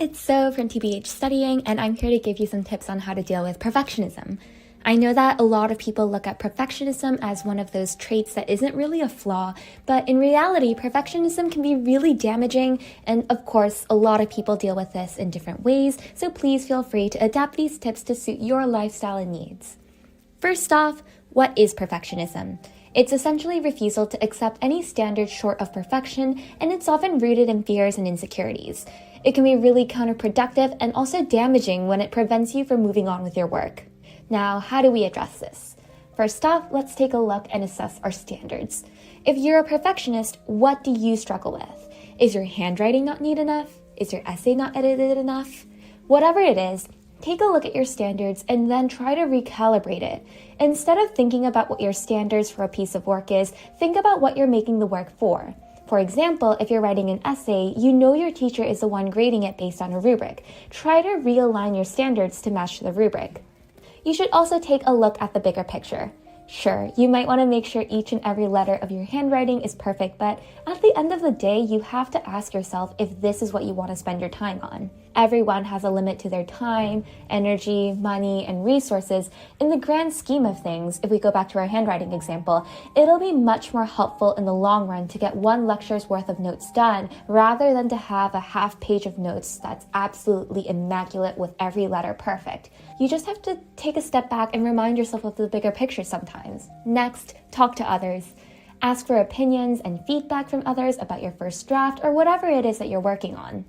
it's So from TBH Studying, and I'm here to give you some tips on how to deal with perfectionism. I know that a lot of people look at perfectionism as one of those traits that isn't really a flaw, but in reality, perfectionism can be really damaging, and of course, a lot of people deal with this in different ways, so please feel free to adapt these tips to suit your lifestyle and needs. First off, what is perfectionism? It's essentially refusal to accept any standard short of perfection, and it's often rooted in fears and insecurities. It can be really counterproductive and also damaging when it prevents you from moving on with your work. Now, how do we address this? First off, let's take a look and assess our standards. If you're a perfectionist, what do you struggle with? Is your handwriting not neat enough? Is your essay not edited enough? Whatever it is, take a look at your standards and then try to recalibrate it. Instead of thinking about what your standards for a piece of work is, think about what you're making the work for. For example, if you're writing an essay, you know your teacher is the one grading it based on a rubric. Try to realign your standards to match the rubric. You should also take a look at the bigger picture. Sure, you might want to make sure each and every letter of your handwriting is perfect, but at the end of the day, you have to ask yourself if this is what you want to spend your time on. Everyone has a limit to their time, energy, money, and resources. In the grand scheme of things, if we go back to our handwriting example, it'll be much more helpful in the long run to get one lecture's worth of notes done rather than to have a half page of notes that's absolutely immaculate with every letter perfect. You just have to take a step back and remind yourself of the bigger picture sometimes. Next, talk to others. Ask for opinions and feedback from others about your first draft or whatever it is that you're working on.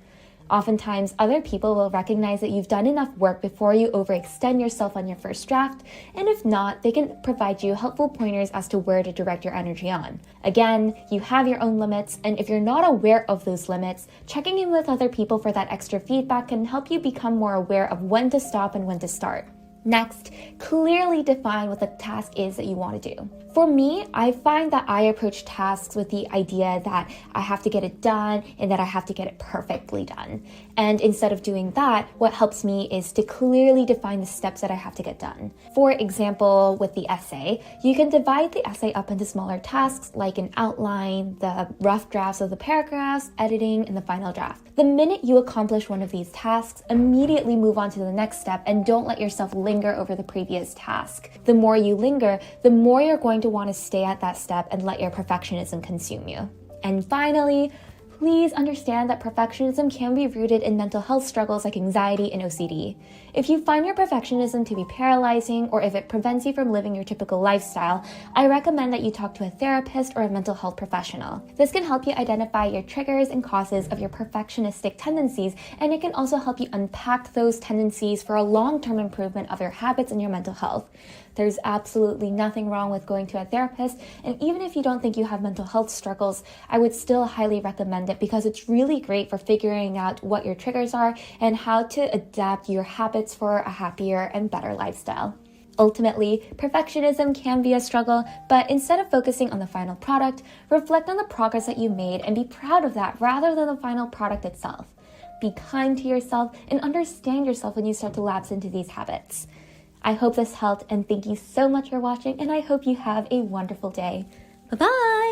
Oftentimes, other people will recognize that you've done enough work before you overextend yourself on your first draft, and if not, they can provide you helpful pointers as to where to direct your energy on. Again, you have your own limits, and if you're not aware of those limits, checking in with other people for that extra feedback can help you become more aware of when to stop and when to start. Next, clearly define what the task is that you want to do. For me, I find that I approach tasks with the idea that I have to get it done and that I have to get it perfectly done. And instead of doing that, what helps me is to clearly define the steps that I have to get done. For example, with the essay, you can divide the essay up into smaller tasks like an outline, the rough drafts of the paragraphs, editing, and the final draft. The minute you accomplish one of these tasks, immediately move on to the next step and don't let yourself linger over the previous task. The more you linger, the more you're going to want to stay at that step and let your perfectionism consume you. And finally, please understand that perfectionism can be rooted in mental health struggles like anxiety and OCD. If you find your perfectionism to be paralyzing or if it prevents you from living your typical lifestyle, I recommend that you talk to a therapist or a mental health professional. This can help you identify your triggers and causes of your perfectionistic tendencies, and it can also help you unpack those tendencies for a long-term improvement of your habits and your mental health. There's absolutely nothing wrong with going to a therapist, and even if you don't think you have mental health struggles, I would still highly recommend it because it's really great for figuring out what your triggers are and how to adapt your habits for a happier and better lifestyle. Ultimately, perfectionism can be a struggle, but instead of focusing on the final product, reflect on the progress that you made and be proud of that rather than the final product itself. Be kind to yourself and understand yourself when you start to lapse into these habits. I hope this helped, and thank you so much for watching, and I hope you have a wonderful day. Bye-bye!